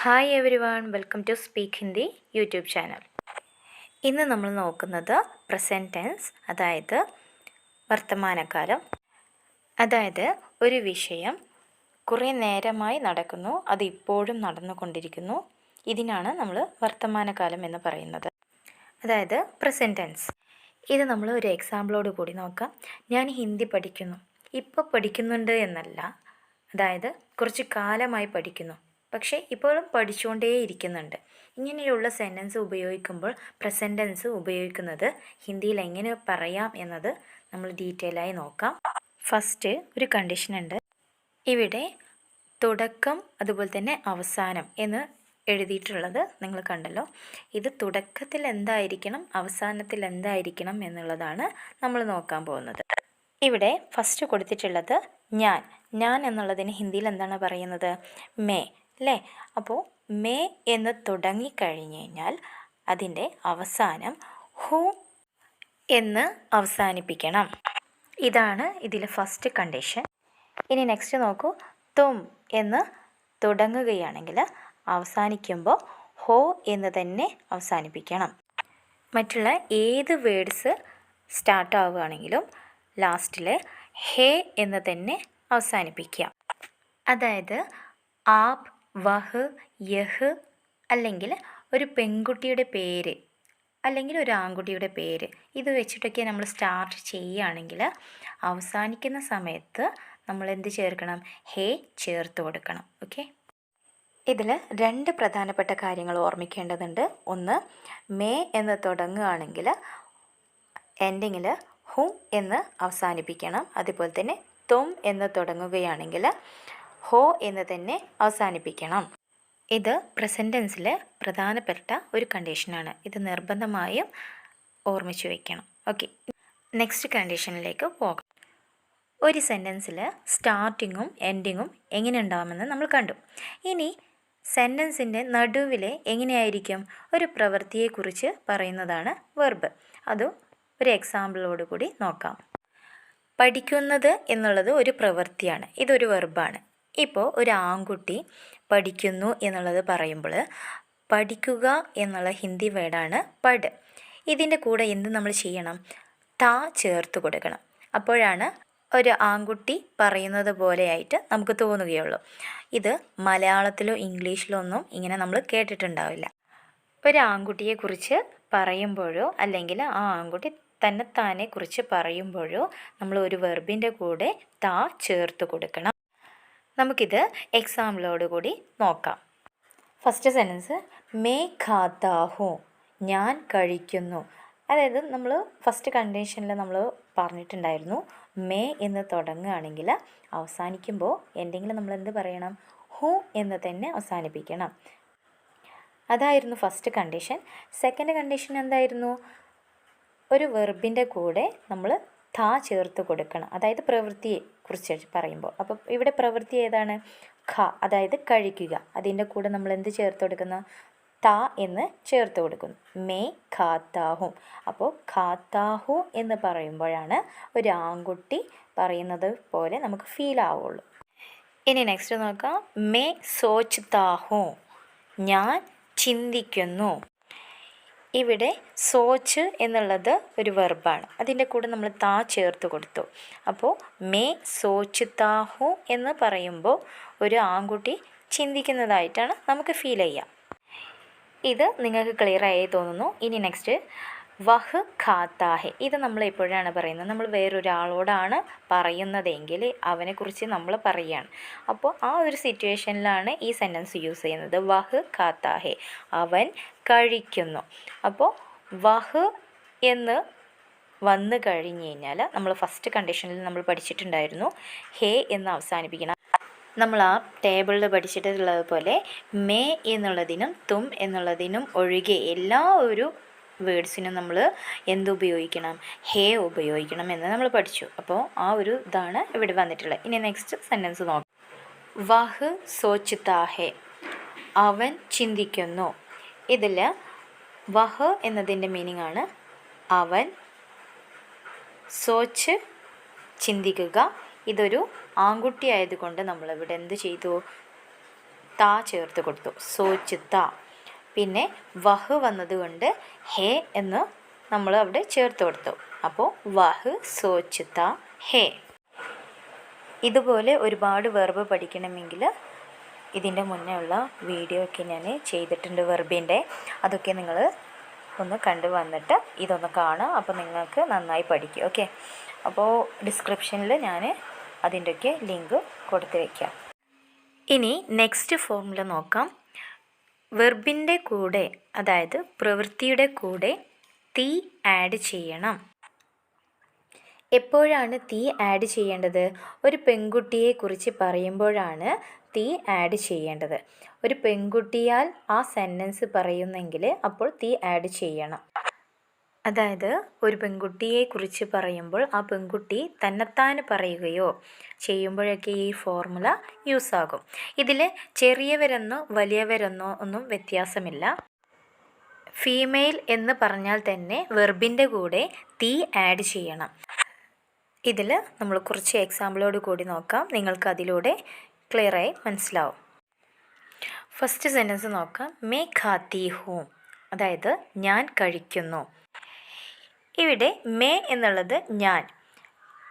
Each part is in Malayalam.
Hi everyone, welcome to speak Hindi YouTube channel. ഇന്ന് നമ്മൾ നോക്കുന്നത് പ്രസൻറ്റ് ടെൻസ്, അതായത് വർത്തമാനകാലം. അതായത് ഒരു വിഷയം കുറേ നേരമായി നടക്കുന്നു, അത് ഇപ്പോഴും നടന്നുകൊണ്ടിരിക്കുന്നു. ഇതിനാണ് നമ്മൾ വർത്തമാനകാലം എന്ന് പറയുന്നത്, അതായത് പ്രസൻറ്റ് ടെൻസ്. ഇത് നമ്മൾ ഒരു എക്സാമ്പിളോട് കൂടി നോക്കാം. ഞാൻ ഹിന്ദി പഠിക്കുന്നു. ഇപ്പോൾ പഠിക്കുന്നുണ്ട് എന്നല്ല, അതായത് കുറച്ച് കാലമായി പഠിക്കുന്നു, പക്ഷേ ഇപ്പോഴും പഠിച്ചുകൊണ്ടേ ഇരിക്കുന്നുണ്ട്. ഇങ്ങനെയുള്ള സെൻറ്റൻസ് ഉപയോഗിക്കുമ്പോൾ പ്രസൻറ്റ് ടെൻസ് ഉപയോഗിക്കുന്നത് ഹിന്ദിയിൽ എങ്ങനെ പറയാം എന്നത് നമ്മൾ ഡീറ്റെയിലായി നോക്കാം. ഫസ്റ്റ് ഒരു കണ്ടീഷൻ ഉണ്ട്. ഇവിടെ തുടക്കം അതുപോലെ തന്നെ അവസാനം എന്ന് എഴുതിയിട്ടുള്ളത് നിങ്ങൾ കണ്ടല്ലോ. ഇത് തുടക്കത്തിൽ എന്തായിരിക്കണം, അവസാനത്തിൽ എന്തായിരിക്കണം എന്നുള്ളതാണ് നമ്മൾ നോക്കാൻ പോകുന്നത്. ഇവിടെ ഫസ്റ്റ് കൊടുത്തിട്ടുള്ളത് ഞാൻ എന്നുള്ളതിന് ഹിന്ദിയിൽ എന്താണ് പറയുന്നത്? മേ അല്ലേ? അപ്പോൾ മേ എന്ന് തുടങ്ങിക്കഴിഞ്ഞ് കഴിഞ്ഞാൽ അതിൻ്റെ അവസാനം ഹു എന്ന് അവസാനിപ്പിക്കണം. ഇതാണ് ഇതിലെ ഫസ്റ്റ് കണ്ടീഷൻ. ഇനി നെക്സ്റ്റ് നോക്കൂ. തും എന്ന് തുടങ്ങുകയാണെങ്കിൽ അവസാനിക്കുമ്പോൾ ഹോ എന്ന് തന്നെ അവസാനിപ്പിക്കണം. മറ്റുള്ള ഏത് വേർഡ്സ് സ്റ്റാർട്ടാവുകയാണെങ്കിലും ലാസ്റ്റിൽ ഹേ എന്ന് തന്നെ അവസാനിപ്പിക്കുക. അതായത് ആപ്, വഹ്, യഹ് അല്ലെങ്കിൽ ഒരു പെൺകുട്ടിയുടെ പേര് അല്ലെങ്കിൽ ഒരു ആൺകുട്ടിയുടെ പേര്, ഇത് വെച്ചിട്ടൊക്കെ നമ്മൾ സ്റ്റാർട്ട് ചെയ്യുകയാണെങ്കിൽ അവസാനിക്കുന്ന സമയത്ത് നമ്മൾ എന്ത് ചേർക്കണം? ഹേ ചേർത്ത് കൊടുക്കണം. ഓക്കെ, ഇതിൽ രണ്ട് പ്രധാനപ്പെട്ട കാര്യങ്ങൾ ഓർമ്മിക്കേണ്ടതുണ്ട്. ഒന്ന്, മേ എന്ന് തുടങ്ങുകയാണെങ്കിൽ എൻഡിങ്ങിൽ ഹും എന്ന് അവസാനിപ്പിക്കണം. അതുപോലെ തന്നെ തും എന്ന് തുടങ്ങുകയാണെങ്കിൽ ഹോ എന്ന് തന്നെ അവസാനിപ്പിക്കണം. ഇത് പ്രസൻറ്റ് ടെൻസിൽ പ്രധാനപ്പെട്ട ഒരു കണ്ടീഷനാണ്. ഇത് നിർബന്ധമായും ഓർമ്മിച്ച് വയ്ക്കണം. ഓക്കെ, നെക്സ്റ്റ് കണ്ടീഷനിലേക്ക് പോകാം. ഒരു സെൻറ്റൻസിൽ സ്റ്റാർട്ടിങ്ങും എൻഡിങ്ങും എങ്ങനെ ഉണ്ടാകുമെന്ന് നമ്മൾ കണ്ടു. ഇനി സെൻറ്റൻസിൻ്റെ നടുവിൽ എങ്ങനെയായിരിക്കും? ഒരു പ്രവൃത്തിയെക്കുറിച്ച് പറയുന്നതാണ് വെർബ്. അതും ഒരു എക്സാമ്പിളോട് കൂടി നോക്കാം. പഠിക്കുന്നത് എന്നുള്ളത് ഒരു പ്രവൃത്തിയാണ്, ഇതൊരു വെർബാണ്. ഇപ്പോൾ ഒരു ആൺകുട്ടി പഠിക്കുന്നു എന്നുള്ളത് പറയുമ്പോൾ പഠിക്കുക എന്നുള്ള ഹിന്ദി വേർഡാണ് പഡ്. ഇതിൻ്റെ കൂടെ എന്ത് നമ്മൾ ചെയ്യണം? താ ചേർത്ത് കൊടുക്കണം. അപ്പോഴാണ് ഒരു ആൺകുട്ടി പറയുന്നത് പോലെയായിട്ട് നമുക്ക് തോന്നുകയുള്ളൂ. ഇത് മലയാളത്തിലോ ഇംഗ്ലീഷിലോ ഒന്നും ഇങ്ങനെ നമ്മൾ കേട്ടിട്ടുണ്ടാവില്ല. ഒരു ആൺകുട്ടിയെക്കുറിച്ച് പറയുമ്പോഴോ അല്ലെങ്കിൽ ആ ആൺകുട്ടി തന്നെത്താനെ കുറിച്ച് പറയുമ്പോഴോ നമ്മൾ ഒരു വെർബിൻ്റെ കൂടെ താ ചേർത്ത് കൊടുക്കണം. നമുക്കിത് എക്സാമ്പിളോട് കൂടി നോക്കാം. ഫസ്റ്റ് സെൻറ്റൻസ്, മേ ഖാത്താ ഹൂ, ഞാൻ കഴിക്കുന്നു. അതായത് നമ്മൾ ഫസ്റ്റ് കണ്ടീഷനിൽ നമ്മൾ പറഞ്ഞിട്ടുണ്ടായിരുന്നു, മേ എന്ന് തുടങ്ങുകയാണെങ്കിൽ അവസാനിക്കുമ്പോൾ എന്തെങ്കിലും നമ്മൾ എന്ത് പറയണം? ഹൂ എന്ന് തന്നെ അവസാനിപ്പിക്കണം. അതായിരുന്നു ഫസ്റ്റ് കണ്ടീഷൻ. സെക്കൻഡ് കണ്ടീഷൻ എന്തായിരുന്നു? ഒരു വെർബിൻ്റെ കൂടെ നമ്മൾ താ ചേർത്ത് കൊടുക്കണം, അതായത് പ്രവൃത്തിയെ കുറിച്ച് പറയുമ്പോൾ. അപ്പോൾ ഇവിടെ പ്രവൃത്തി ഏതാണ്? ഖ, അതായത് കഴിക്കുക. അതിൻ്റെ കൂടെ നമ്മൾ എന്ത് ചേർത്ത് കൊടുക്കുന്നു? താ എന്ന് ചേർത്ത് കൊടുക്കുന്നു. മേ ഖാത്താഹും. അപ്പോൾ ഖാത്താഹു എന്ന് പറയുമ്പോഴാണ് ഒരു ആൺകുട്ടി പറയുന്നത് പോലെ നമുക്ക് ഫീൽ ആവുള്ളൂ. ഇനി നെക്സ്റ്റ് നോക്കാം. മേ സോച്ച്താഹു, ഞാൻ ചിന്തിക്കുന്നു. ഇവിടെ സോച്ച് എന്നുള്ളത് ഒരു വെർബാണ്, അതിൻ്റെ കൂടെ നമ്മൾ താ ചേർത്ത് കൊടുത്തു. അപ്പോൾ മേ സോച്ച് താഹു എന്ന് പറയുമ്പോൾ ഒരു ആൺകുട്ടി ചിന്തിക്കുന്നതായിട്ടാണ് നമുക്ക് ഫീൽ ചെയ്യുക. ഇത് നിങ്ങൾക്ക് ക്ലിയറായി തോന്നുന്നു. ഇനി നെക്സ്റ്റ്, വഹ് ഖാത്താഹെ. ഇത് നമ്മൾ എപ്പോഴാണ് പറയുന്നത്? നമ്മൾ വേറൊരാളോടാണ് പറയുന്നതെങ്കിൽ അവനെക്കുറിച്ച് നമ്മൾ പറയുകയാണ്. അപ്പോൾ ആ ഒരു സിറ്റുവേഷനിലാണ് ഈ സെൻറ്റൻസ് യൂസ് ചെയ്യുന്നത്. വഹ് ഖാത്താഹെ, അവൻ കഴിക്കുന്നു. അപ്പോൾ വഹ് എന്ന് വന്നു കഴിഞ്ഞ് കഴിഞ്ഞാൽ നമ്മൾ ഫസ്റ്റ് കണ്ടീഷനിൽ നമ്മൾ പഠിച്ചിട്ടുണ്ടായിരുന്നു, ഹേ എന്ന് അവസാനിപ്പിക്കണം. നമ്മൾ ആ ടേബിളിൽ പഠിച്ചിട്ടുള്ളത് പോലെ മേ എന്നുള്ളതിനും തും എന്നുള്ളതിനും ഒഴികെ എല്ലാ ഒരു വേർഡ്സിനും നമ്മൾ എന്തുപയോഗിക്കണം? ഹേ ഉപയോഗിക്കണം എന്ന് നമ്മൾ പഠിച്ചു. അപ്പോൾ ആ ഒരു ഇതാണ് ഇവിടെ വന്നിട്ടുള്ളത്. ഇനി നെക്സ്റ്റ് സെൻറ്റൻസ് നോക്കാം. വഹ് സോച്ച്താ ഹേ, അവൻ ചിന്തിക്കുന്നു. ഇതിൽ വഹ് എന്നതിൻ്റെ മീനിങ് ആണ് അവൻ, സോച്ച് ചിന്തിക്കുക. ഇതൊരു ആൺകുട്ടി ആയതുകൊണ്ട് നമ്മളിവിടെ എന്ത് ചെയ്തു? താ ചേർത്ത് കൊടുത്തു, സോച്ചിത്ത. പിന്നെ വഹ് വന്നതുകൊണ്ട് ഹേ എന്ന് നമ്മൾ അവിടെ ചേർത്ത് കൊടുത്തു. അപ്പോൾ വഹ് സോച്ചിത്ത ഹേ. ഇതുപോലെ ഒരുപാട് വെർബ് പഠിക്കണമെങ്കിൽ ഇതിൻ്റെ മുന്നേ ഉള്ള വീഡിയോ ഒക്കെ ഞാൻ ചെയ്തിട്ടുണ്ട് വെർബിൻ്റെ. അതൊക്കെ നിങ്ങൾ ഒന്ന് കണ്ടു വന്നിട്ട് ഇതൊന്ന് കാണാം. അപ്പോൾ നിങ്ങൾക്ക് നന്നായി പഠിക്കും. ഓക്കെ, അപ്പോൾ ഡിസ്ക്രിപ്ഷനിൽ ഞാൻ അതിൻ്റെയൊക്കെ ലിങ്ക് കൊടുത്ത് വയ്ക്കാം. ഇനി നെക്സ്റ്റ് ഫോർമുല നോക്കാം. വെർബിൻ്റെ കൂടെ, അതായത് പ്രവൃത്തിയുടെ കൂടെ തീ ആഡ് ചെയ്യണം. എപ്പോഴാണ് തീ ആഡ് ചെയ്യേണ്ടത്? ഒരു പെൺകുട്ടിയെക്കുറിച്ച് പറയുമ്പോഴാണ് തീ ആഡ് ചെയ്യേണ്ടത്. ഒരു പെൺകുട്ടിയാൽ ആ സെൻറ്റൻസ് പറയുന്നെങ്കിൽ അപ്പോൾ തീ ആഡ് ചെയ്യണം. അതായത് ഒരു പെൺകുട്ടിയെക്കുറിച്ച് പറയുമ്പോൾ ആ പെൺകുട്ടി തന്നെത്താൻ പറയുകയോ ചെയ്യുമ്പോഴൊക്കെ ഈ ഫോർമുല യൂസ് ആകും. ഇതിൽ ചെറിയവരെന്നോ വലിയവരെന്നോ ഒന്നും വ്യത്യാസമില്ല. ഫീമെയിൽ എന്ന് പറഞ്ഞാൽ തന്നെ വെർബിൻ്റെ കൂടെ തീ ആഡ് ചെയ്യണം. ഇതിൽ നമ്മൾ കുറച്ച് എക്സാമ്പിളോട് കൂടി നോക്കാം. നിങ്ങൾക്ക് അതിലൂടെ ക്ലിയറായി മനസ്സിലാവും. ഫസ്റ്റ് സെൻറ്റൻസ് നോക്കാം. മേ ഖാത്തി ഹൂം, അതായത് ഞാൻ കഴിക്കുന്നു. ഇവിടെ മേ എന്നുള്ളത് ഞാൻ,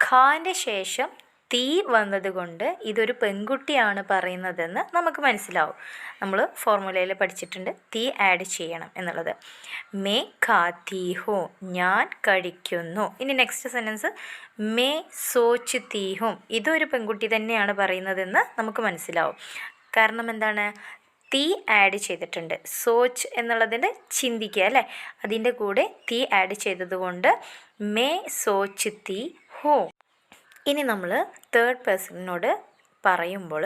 ഖാൻ്റെ ശേഷം തീ വന്നതുകൊണ്ട് ഇതൊരു പെൺകുട്ടിയാണ് പറയുന്നതെന്ന് നമുക്ക് മനസ്സിലാവും. നമ്മൾ ഫോർമുലയിൽ പഠിച്ചിട്ടുണ്ട് തീ ആഡ് ചെയ്യണം എന്നുള്ളത്. മേ ഖാത്തി ഹൂം, ഞാൻ കഴിക്കുന്നു. ഇനി നെക്സ്റ്റ് സെൻറ്റൻസ് മേ സോച്ച്തി ഹൂം, ഇതൊരു പെൺകുട്ടി തന്നെയാണ് പറയുന്നതെന്ന് നമുക്ക് മനസ്സിലാവും. കാരണം എന്താണ്? തീ ആഡ് ചെയ്തിട്ടുണ്ട്. സോച്ച് എന്നുള്ളതിൻ്റെ ചിന്തിക്കുക അല്ലേ, അതിൻ്റെ കൂടെ തീ ആഡ് ചെയ്തതുകൊണ്ട് മേ സോച്ച്തി ഹൂം. ഇനി നമ്മൾ തേർഡ് പേഴ്സണിനോട് പറയുമ്പോൾ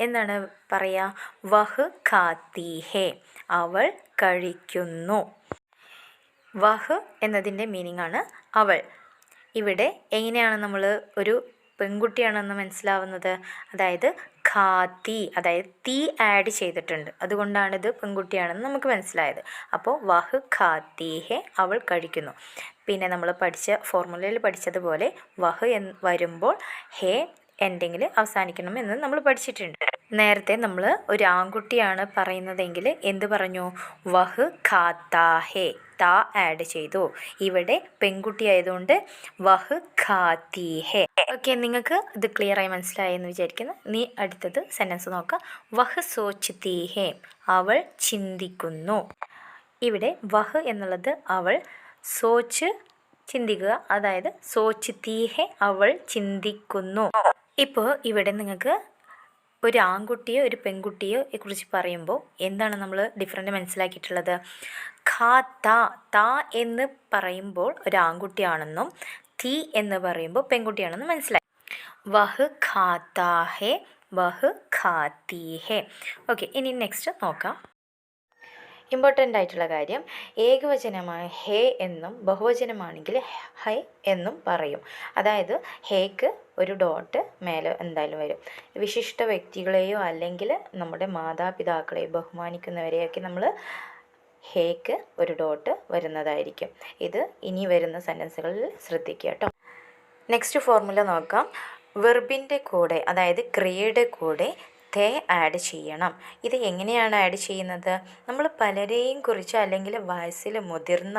എന്താണ് പറയുക? വഹ് ഖാത്തി ഹേ, അവൾ കഴിക്കുന്നു. വഹ് എന്നതിൻ്റെ മീനിങ് ആണ് അവൾ. ഇവിടെ എങ്ങനെയാണ് നമ്മൾ ഒരു പെൺകുട്ടിയാണെന്ന് മനസ്സിലാവുന്നത്? അതായത് ഖാത്തി, അതായത് തീ ആഡ് ചെയ്തിട്ടുണ്ട്, അതുകൊണ്ടാണിത് പെൺകുട്ടിയാണെന്ന് നമുക്ക് മനസ്സിലായത്. അപ്പോൾ വഹ് ഖാത്തി ഹേ, അവൾ കഴിക്കുന്നു. പിന്നെ നമ്മൾ ഫോർമുലയിൽ പഠിച്ചതുപോലെ വഹ് വരുമ്പോൾ ഹേ എൻഡിങ്ങിൽ അവസാനിക്കണം എന്ന് നമ്മൾ പഠിച്ചിട്ടുണ്ട്. നേരത്തെ നമ്മൾ ഒരു ആൺകുട്ടിയാണ് പറയുന്നതെങ്കിൽ എന്ത് പറഞ്ഞു? വഹ് ഖാത്താ ഹേ, താ ആഡ് ചെയ്തു. ഇവിടെ പെൺകുട്ടി ആയതുകൊണ്ട് വഹ് ഖാത്തി ഹേ. ഓക്കെ, നിങ്ങൾക്ക് ഇത് ക്ലിയറായി മനസ്സിലായെന്ന് വിചാരിക്കുന്നു. നീ അടുത്തത് സെൻറ്റൻസ് നോക്കാം. വഹ് സോച്ച്തി ഹേ, അവൾ ചിന്തിക്കുന്നു. ഇവിടെ വഹ് എന്നുള്ളത് അവൾ, സോച്ച് ചിന്തിക്കുക, അതായത് സോച്ച്തി ഹേ, അവൾ ചിന്തിക്കുന്നു. ഇപ്പോൾ ഇവിടെ നിങ്ങൾക്ക് ഒരു ആൺകുട്ടിയോ ഒരു പെൺകുട്ടിയോ കുറിച്ച് പറയുമ്പോൾ എന്താണ് നമ്മൾ ഡിഫറൻറ്റ് മനസ്സിലാക്കിയിട്ടുള്ളത്? ഖാത്താ, താ എന്ന് പറയുമ്പോൾ ഒരു ആൺകുട്ടിയാണെന്നും തീ എന്ന് പറയുമ്പോൾ പെൺകുട്ടിയാണെന്നും മനസ്സിലായി. വഹ് ഖാത്താ ഹേ, വഹ് ഖാത്തി ഹേ. ഓക്കെ, ഇനി നെക്സ്റ്റ് നോക്കാം. ഇമ്പോർട്ടൻ്റ് ആയിട്ടുള്ള കാര്യം, ഏകവചനമാണ് ഹേ എന്നും ബഹുവചനമാണെങ്കിൽ ഹൈ എന്നും പറയും. അതായത് ഹേക്ക് ഒരു ഡോട്ട് മേലെ എന്തായാലും വരും. വിശിഷ്ട വ്യക്തികളെയോ അല്ലെങ്കിൽ നമ്മുടെ മാതാപിതാക്കളെയോ ബഹുമാനിക്കുന്നവരെയൊക്കെ നമ്മൾ ഹേക്ക് ഒരു ഡോട്ട് വരുന്നതായിരിക്കും. ഇത് ഇനി വരുന്ന സെൻറ്റൻസുകളിൽ ശ്രദ്ധിക്കുക കേട്ടോ. നെക്സ്റ്റ് ഫോർമുല നോക്കാം. വെർബിൻ്റെ കൂടെ, അതായത് ക്രിയയുടെ കൂടെ തേ ആഡ് ചെയ്യണം. ഇത് എങ്ങനെയാണ് ആഡ് ചെയ്യുന്നത്? നമ്മൾ പലരെയും കുറിച്ച് അല്ലെങ്കിൽ വയസ്സിൽ മുതിർന്ന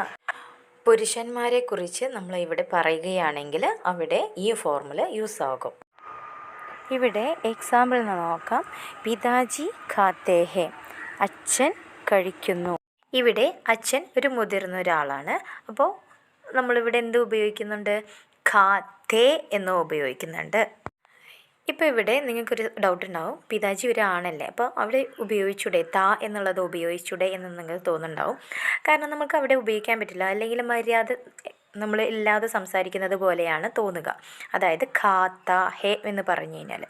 പുരുഷന്മാരെ കുറിച്ച് നമ്മൾ ഇവിടെ പറയുകയാണെങ്കിൽ അവിടെ ഈ ഫോർമുല യൂസ് ആകും. ഇവിടെ എക്സാമ്പിൾ നോക്കാം. പിതാജി ഖാത്തേ ഹേ, അച്ഛൻ കഴിക്കുന്നു. ഇവിടെ അച്ഛൻ ഒരു മുതിർന്ന ഒരാളാണ്. അപ്പോൾ നമ്മളിവിടെ എന്ത് ഉപയോഗിക്കുന്നുണ്ട്? ഖാത്തേ എന്ന് ഉപയോഗിക്കുന്നുണ്ട്. ഇപ്പോൾ ഇവിടെ നിങ്ങൾക്കൊരു ഡൗട്ട് ഉണ്ടാവും, പിതാജി ഒരാണല്ലേ, അപ്പോൾ അവിടെ ഉപയോഗിച്ചൂടെ, താ എന്നുള്ളത് ഉപയോഗിച്ചൂടെ എന്ന് നിങ്ങൾക്ക് തോന്നുന്നുണ്ടാവും. കാരണം നമുക്ക് അവിടെ ഉപയോഗിക്കാൻ പറ്റില്ല, അല്ലെങ്കിൽ മര്യാദ നമ്മൾ ഇല്ലാതെ സംസാരിക്കുന്നത് പോലെയാണ് തോന്നുക. അതായത് ഖാത്ത ഹേ എന്ന് പറഞ്ഞു കഴിഞ്ഞാൽ.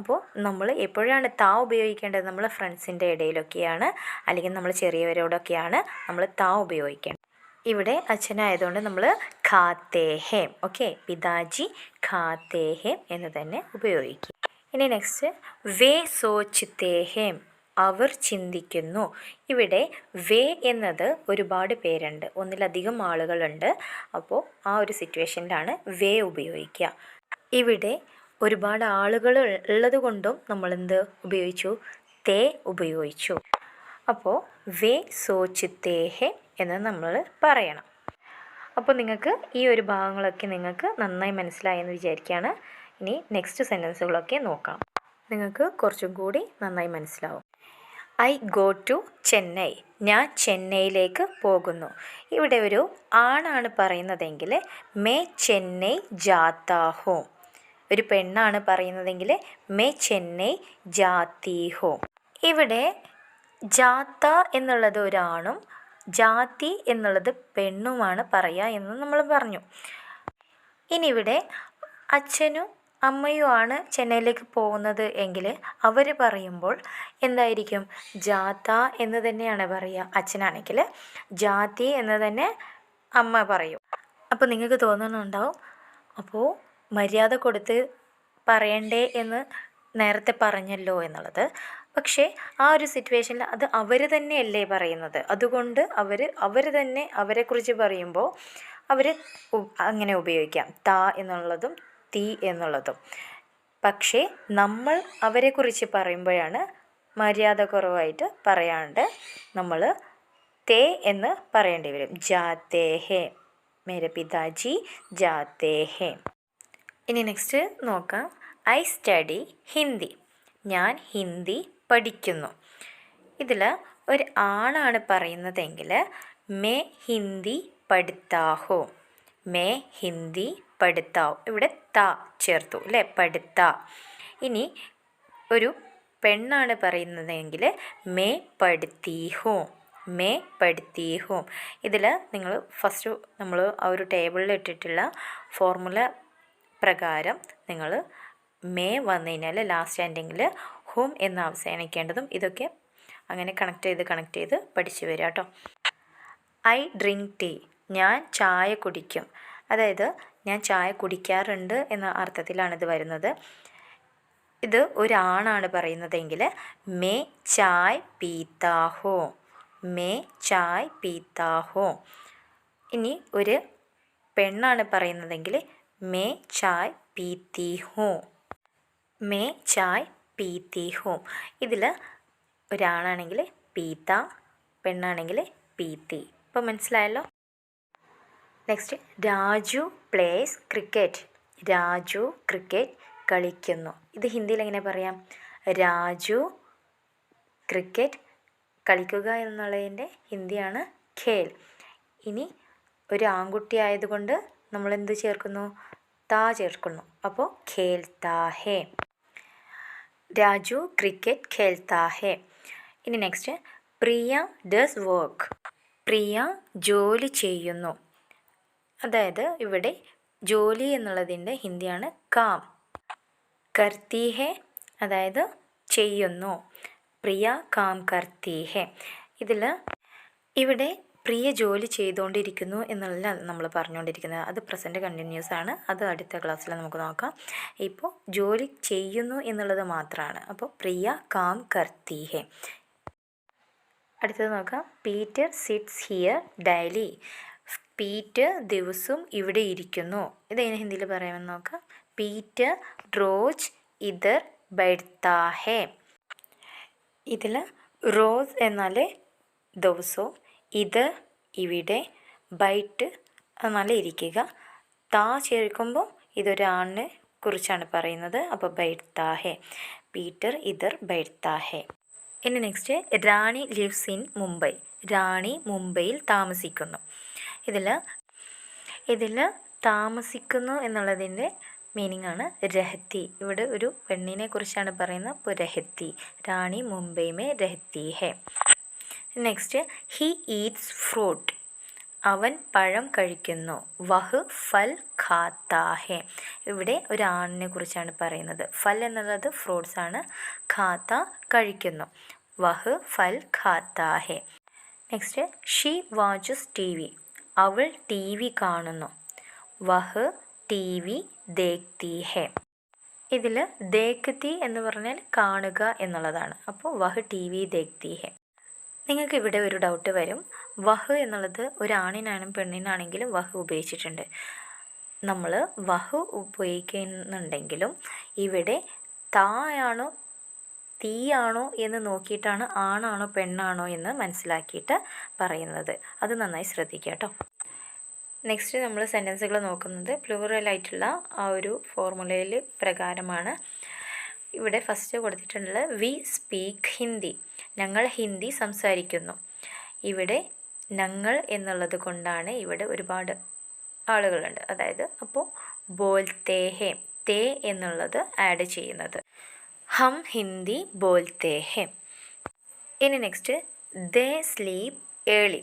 അപ്പോൾ നമ്മൾ എപ്പോഴാണ് താ ഉപയോഗിക്കേണ്ടത്? നമ്മൾ ഫ്രണ്ട്സിൻ്റെ ഇടയിലൊക്കെയാണ്, അല്ലെങ്കിൽ നമ്മൾ ചെറിയവരോടൊക്കെയാണ് നമ്മൾ താ ഉപയോഗിക്കേണ്ടത്. ഇവിടെ അച്ഛനായതുകൊണ്ട് നമ്മൾ ഖാത്തേ ഹേം. ഓക്കെ, പിതാജി ഖാത്തേ ഹേം എന്ന് തന്നെ ഉപയോഗിക്കും. ഇനി നെക്സ്റ്റ് വേ സോച്ച്തേ ഹേം, അവർ ചിന്തിക്കുന്നു. ഇവിടെ വേ എന്നത് ഒരുപാട് പേരുണ്ട്, ഒന്നിലധികം ആളുകളുണ്ട്. അപ്പോൾ ആ ഒരു സിറ്റുവേഷനിലാണ് വേ ഉപയോഗിക്കുക. ഇവിടെ ഒരുപാട് ആളുകൾ ഉള്ളത് കൊണ്ടും നമ്മളെന്ത് ഉപയോഗിച്ചു? തേ ഉപയോഗിച്ചു. അപ്പോൾ വേ സോച്തേ ഹെ എന്ന് നമ്മൾ പറയണം. അപ്പോൾ നിങ്ങൾക്ക് ഈ ഒരു ഭാഗങ്ങളൊക്കെ നിങ്ങൾക്ക് നന്നായി മനസ്സിലായെന്ന് വിചാരിക്കുകയാണ്. ഇനി നെക്സ്റ്റ് സെൻറ്റൻസുകളൊക്കെ നോക്കാം. നിങ്ങൾക്ക് കുറച്ചും കൂടി നന്നായി മനസ്സിലാവും. I go to Chennai. ഞാൻ ചെന്നൈയിലേക്ക് പോകുന്നു. ഇവിടെ ഒരു ആണാണ് പറയുന്നതെങ്കിൽ മേ ചെന്നൈ ജാത്താ ഹോ. ഒരു പെണ്ണാണ് പറയുന്നതെങ്കിൽ മേ ചെന്നൈ ജാത്തി ഹോ. ഇവിടെ ജാത്ത എന്നുള്ളത് ഒരാണും ജാതി എന്നുള്ളത് പെണ്ണുമാണ് പറയുക എന്ന് നമ്മൾ പറഞ്ഞു. ഇനി ഇവിടെ അച്ഛനും അമ്മയുമാണ് ചെന്നൈയിലേക്ക് പോകുന്നത് എങ്കിൽ അവർ പറയുമ്പോൾ എന്തായിരിക്കും? ജാത്ത എന്ന് തന്നെയാണ് പറയുക. അച്ഛനാണെങ്കിൽ ജാതി എന്ന് തന്നെ അമ്മ പറയും. അപ്പോൾ നിങ്ങൾക്ക് തോന്നുന്നുണ്ടാവും, അപ്പോൾ മര്യാദ കൊടുത്ത് പറയണ്ടേ എന്ന് നേരത്തെ പറഞ്ഞല്ലോ എന്നുള്ളത്. പക്ഷേ ആ ഒരു സിറ്റുവേഷനിൽ അത് അവർ തന്നെയല്ലേ പറയുന്നത്. അതുകൊണ്ട് അവർ തന്നെ അവരെക്കുറിച്ച് പറയുമ്പോൾ അവർ അങ്ങനെ ഉപയോഗിക്കാം, ത എന്നുള്ളതും തീ എന്നുള്ളതും. പക്ഷേ നമ്മൾ അവരെക്കുറിച്ച് പറയുമ്പോഴാണ് മര്യാദ കുറവായിട്ട് പറയാണ്ട് നമ്മൾ തേ എന്ന് പറയേണ്ടി വരും. ജാത്തേ ഹേ, മേരെ പിതാജി ജാത്തേ ഹേ. ഇനി നെക്സ്റ്റ് നോക്കാം. I study Hindi. ഞാൻ ഹിന്ദി പഠിക്കുന്നു. ഇതിൽ ഒരു ആണാണ് പറയുന്നതെങ്കിൽ മേ ഹിന്ദി പഠിത്താ ഹോ. മേ ഹിന്ദി പഠിത്താവ്. ഇവിടെ ത ചേർത്തു അല്ലേ, പഠിത്ത. ഇനി ഒരു പെണ്ണാണ് പറയുന്നതെങ്കിൽ മേ പഠിത്തീ ഹോ. മേ പഠിത്തീ ഹോ. ഇതിൽ നിങ്ങൾ ഫസ്റ്റ് നമ്മൾ ആ ഒരു ടേബിളിൽ ഇട്ടിട്ടുള്ള ഫോർമുല പ്രകാരം നിങ്ങൾ മേ വന്നു കഴിഞ്ഞാൽ ലാസ്റ്റ് എൻഡിങ്ങിൽ ഹോം എന്ന് അവസാനിക്കേണ്ടതും ഇതൊക്കെ അങ്ങനെ കണക്ട് ചെയ്ത് പഠിച്ചു വരിക കേട്ടോ. I drink tea. ഞാൻ ചായ കുടിക്കും. അതായത് ഞാൻ ചായ കുടിക്കാറുണ്ട് എന്ന അർത്ഥത്തിലാണിത് വരുന്നത്. ഇത് ഒരാണാണ് പറയുന്നതെങ്കിൽ മേ ചായ് പീത്താ ഹോ. മേ ചായ് പീത്താ ഹോ. ഇനി ഒരു പെണ്ണാണ് പറയുന്നതെങ്കിൽ മേ ചായ് പീത്തി ഹോ. മേ ചായ് പീത്തി ഹോ. ഇതിൽ ഒരാളാണെങ്കിൽ പീത്ത, പെണ്ണാണെങ്കിൽ പീത്തി. ഇപ്പോൾ മനസ്സിലായല്ലോ. Next, Raju place cricket. Raju cricket കളിക്കുന്നു. ഇത് ഹിന്ദിയിൽ എങ്ങനെ പറയാം? രാജു ക്രിക്കറ്റ് കളിക്കുക എന്നുള്ളതിൻ്റെ ഹിന്ദിയാണ് ഖേൽ. ഇനി ഒരു ആൺകുട്ടി ആയതുകൊണ്ട് നമ്മൾ എന്ത് ചേർക്കുന്നു? താ ചേർക്കുന്നു. അപ്പോൾ ഖേൽത്താ ഹേ. രാജു ക്രിക്കറ്റ് ഖേൽത്താ ഹേ. ഇനി നെക്സ്റ്റ്, പ്രിയ ഡസ് വർക്ക്. പ്രിയ ജോലി ചെയ്യുന്നു. അതായത് ഇവിടെ ജോലി എന്നുള്ളതിൻ്റെ ഹിന്ദിയാണ് കാം. കർത്തി ഹേ അതായത് ചെയ്യുന്നു. പ്രിയ കാം കർത്തി ഹേ. ഇവിടെ പ്രിയ ജോലി ചെയ്തുകൊണ്ടിരിക്കുന്നു എന്നുള്ള നമ്മൾ പറഞ്ഞുകൊണ്ടിരിക്കുന്നത്. അത് പ്രസൻറ്റ് കണ്ടിന്യൂസ് ആണ്. അത് അടുത്ത ക്ലാസ്സിൽ നമുക്ക് നോക്കാം. ഇപ്പോൾ ജോലി ചെയ്യുന്നു എന്നുള്ളത് മാത്രമാണ്. അപ്പോൾ പ്രിയ കാം കർത്തി ഹേ. അടുത്തത് നോക്കാം. Peter sits here daily. Peter ദിവസവും ഇവിടെ ഇരിക്കുന്നു. ഇതെങ്ങനെ ഹിന്ദിയിൽ പറയാമെന്ന് നോക്കാം. പീറ്റർ റോസ് ഇധർ ബൈഠത്താ ഹേ. ഇതിൽ റോസ് എന്നാൽ ദിവസവും, ഇത് ഇവിടെ, ബൈറ്റ് എന്നാൽ ഇരിക്കുക, താ ചേർക്കുമ്പോൾ ഇതൊരാണിനെ കുറിച്ചാണ് പറയുന്നത്. അപ്പോൾ ബൈഠത്താ ഹേ. പീറ്റർ ഇധർ ബൈഠത്താ ഹേ. ഇനി next, Rani lives in Mumbai. Rani മുംബൈയിൽ താമസിക്കുന്നു. ഇതിൽ താമസിക്കുന്നു എന്നുള്ളതിൻ്റെ മീനിങ് ആണ് രഹത്തി. ഇവിടെ ഒരു പെണ്ണിനെ കുറിച്ചാണ് പറയുന്നത്. അപ്പോൾ രഹത്തി, റാണി മുംബൈ മേ രഹത്തി ഹേ. Next, he eats fruit. അവൻ പഴം കഴിക്കുന്നു. വഹ് ഫൽ ഖാത്താ ഹേ. ഇവിടെ ഒരു ആണിനെ കുറിച്ചാണ് പറയുന്നത്. ഫൽ എന്നുള്ളത് ഫ്രൂട്ട്സ് ആണ്, ഖാത്ത കഴിക്കുന്നു. വഹ് ഫൽ ഖാത്താ ഹേ. Next, she watches TV. അവൾ ടി വി കാണുന്നു. വഹ് ടി വി ദേഖ്തി ഹേ. ഇതിൽ ദേഖ്തി എന്ന് പറഞ്ഞാൽ കാണുക എന്നുള്ളതാണ്. അപ്പോൾ വഹ് ടി വി ദേഖ്തി ഹേ. നിങ്ങൾക്ക് ഇവിടെ ഒരു ഡൗട്ട് വരും. വഹ് എന്നുള്ളത് ഒരു ആണിനാണെങ്കിലും പെണ്ണിനാണെങ്കിലും വഹ് ഉപയോഗിച്ചിട്ടുണ്ട്. നമ്മൾ വഹ് ഉപയോഗിക്കുന്നുണ്ടെങ്കിലും ഇവിടെ താ ആണോ തീയാണോ എന്ന് നോക്കിയിട്ടാണ് ആണാണോ പെണ്ണാണോ എന്ന് മനസ്സിലാക്കിയിട്ട് പറയുന്നത്. അത് നന്നായി ശ്രദ്ധിക്കുക കേട്ടോ. നെക്സ്റ്റ് നമ്മൾ സെൻറ്റൻസുകൾ നോക്കുന്നത് പ്ലൂറലായിട്ടുള്ള ആ ഒരു ഫോർമുലയിൽ പ്രകാരമാണ്. ഇവിടെ ഫസ്റ്റ് കൊടുത്തിട്ടുള്ളത് വി സ്പീക്ക് ഹിന്ദി, ഞങ്ങൾ ഹിന്ദി സംസാരിക്കുന്നു. ഇവിടെ ഞങ്ങൾ എന്നുള്ളത് കൊണ്ടാണ് ഇവിടെ ഒരുപാട് ആളുകളുണ്ട്, അതായത് അപ്പോൾ ബോൽത്തേ ഹേ, തേ എന്നുള്ളത് ആഡ് ചെയ്യുന്നത്. ഹം ഹിന്ദി ബോൽത്തേ ഹേ. ഇനി നെക്സ്റ്റ് ദേ സ്ലീപ്പ് ഏർലി,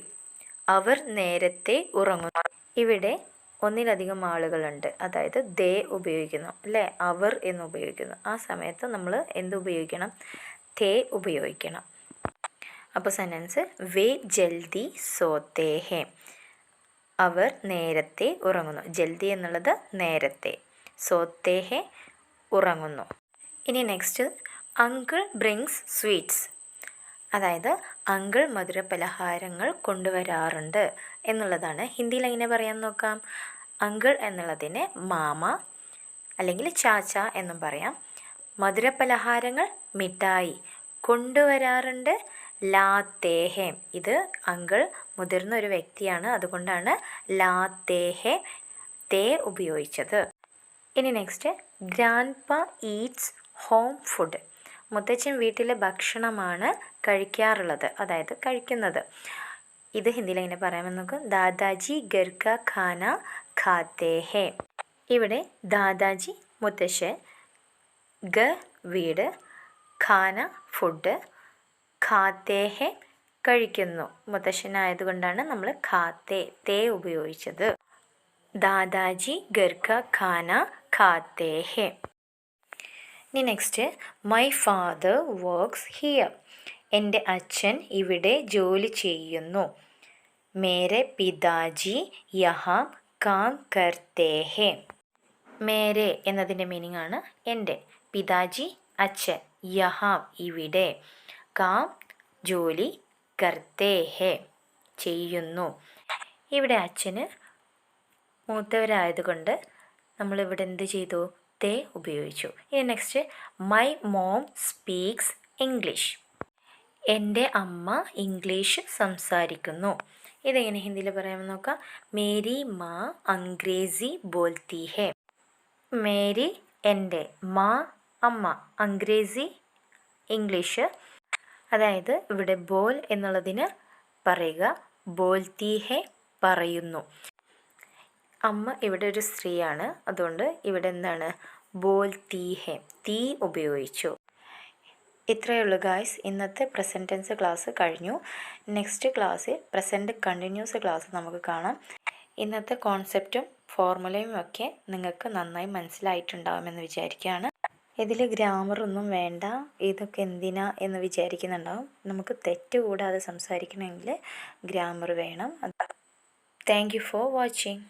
അവർ നേരത്തെ ഉറങ്ങുന്നു. ഇവിടെ ഒന്നിലധികം ആളുകളുണ്ട്, അതായത് ദേ ഉപയോഗിക്കുന്നു അല്ലേ, അവർ എന്ന് ഉപയോഗിക്കുന്നു. ആ സമയത്ത് നമ്മൾ എന്ത് ഉപയോഗിക്കണം? തേ ഉപയോഗിക്കണം. അപ്പോൾ സെൻറ്റൻസ് വേ ജൽദി സോത്തേ ഹേ, അവർ നേരത്തെ ഉറങ്ങുന്നു. ജൽദി എന്നുള്ളത് നേരത്തെ, സോത്തേ ഹേ ഉറങ്ങുന്നു. ഇനി നെക്സ്റ്റ് അങ്കിൾ ബ്രിങ്സ് സ്വീറ്റ്സ്, അതായത് അങ്കിൾ മധുരപലഹാരങ്ങൾ കൊണ്ടുവരാറുണ്ട് എന്നുള്ളതാണ്. ഹിന്ദിയിൽ എങ്ങനെ പറയാൻ നോക്കാം? അങ്കിൾ എന്നുള്ളതിന് മാമ അല്ലെങ്കിൽ ചാച്ച എന്നും പറയാം. മധുരപലഹാരങ്ങൾ മിഠായി കൊണ്ടുവരാറുണ്ട് ലാത്തേഹേ, ഇത് അങ്കിൾ മുതിർന്ന ഒരു വ്യക്തിയാണ്, അതുകൊണ്ടാണ് ലാത്തേഹേ തേ ഉപയോഗിച്ചത്. ഇനി next grandpa Eats home food, മുത്തച്ഛൻ വീട്ടിലെ ഭക്ഷണമാണ് കഴിക്കാറുള്ളത്, അതായത് കഴിക്കുന്നത്. ഇത് ഹിന്ദിയിൽ എങ്ങനെ പറയാമെന്ന് നോക്കാം? ദാദാജി ഘർ കാ ഖാന ഖാത്തേ ഹേ. ഇവിടെ ദാദാജി മുത്തശ്ശൻ, ഘർ വീട്, ഖാന ഫുഡ്, ഖാത്തേ ഹേ കഴിക്കുന്നു. മുത്തശ്ശനായതുകൊണ്ടാണ് നമ്മൾ ഖാത്തേ തേ ഉപയോഗിച്ചത്. ദാദാജി ഘർ കാ ഖാന ഖാത്തേ ഹേ. ഇനി next my father works here, എൻ്റെ അച്ഛൻ ഇവിടെ ജോലി ചെയ്യുന്നു. മേരെ പിതാജി യഹാ കാം കർത്തേ ഹേ. മേരെ എന്നതിൻ്റെ മീനിങ് ആണ് എൻ്റെ, പിതാജി അച്ഛൻ, യഹാം ഇവിടെ, കാം ജോലി, കർത്തേ ഹേ ചെയ്യുന്നു. ഇവിടെ അച്ഛന് മൂത്തവരായതുകൊണ്ട് നമ്മളിവിടെ എന്ത് ചെയ്തു? തേ ഉപയോഗിച്ചു. ഇനി next my mom speaks English, എൻ്റെ അമ്മ ഇംഗ്ലീഷ് സംസാരിക്കുന്നു. ഇതെങ്ങനെ ഹിന്ദിയിൽ പറയാമെന്ന് നോക്കാം? മേരി മാ അംഗ്രേസി ബോൽത്തി ഹേ. മേരി എൻ്റെ, മാ അമ്മ, അംഗ്രേസി ഇംഗ്ലീഷ്, അതായത് ഇവിടെ ബോൽ എന്നുള്ളതിന് പറയുക ബോൽത്തി ഹേ പറയുന്നു. അമ്മ ഇവിടെ ഒരു സ്ത്രീയാണ്, അതുകൊണ്ട് ഇവിടെ എന്താണ്? ബോൽത്തി ഹേ, തീ ഉപയോഗിച്ചു. ഇത്രയേ ഉള്ളൂ ഗായ്സ്. ഇന്നത്തെ പ്രസൻറ്റ് ടെൻസ് ക്ലാസ് കഴിഞ്ഞു. നെക്സ്റ്റ് ക്ലാസ്സിൽ പ്രസൻറ്റ് കണ്ടിന്യൂസ് ക്ലാസ് നമുക്ക് കാണാം. ഇന്നത്തെ കോൺസെപ്റ്റും ഫോർമുലയും ഒക്കെ നിങ്ങൾക്ക് നന്നായി മനസ്സിലായിട്ടുണ്ടാവുമെന്ന് വിചാരിക്കുകയാണ്. ഇതിൽ ഗ്രാമറൊന്നും വേണ്ട, ഇതൊക്കെ എന്തിനാ എന്ന് വിചാരിക്കുന്നുണ്ടാവും. നമുക്ക് തെറ്റ് കൂടാതെ സംസാരിക്കണമെങ്കിൽ ഗ്രാമർ വേണം. Thank you for watching.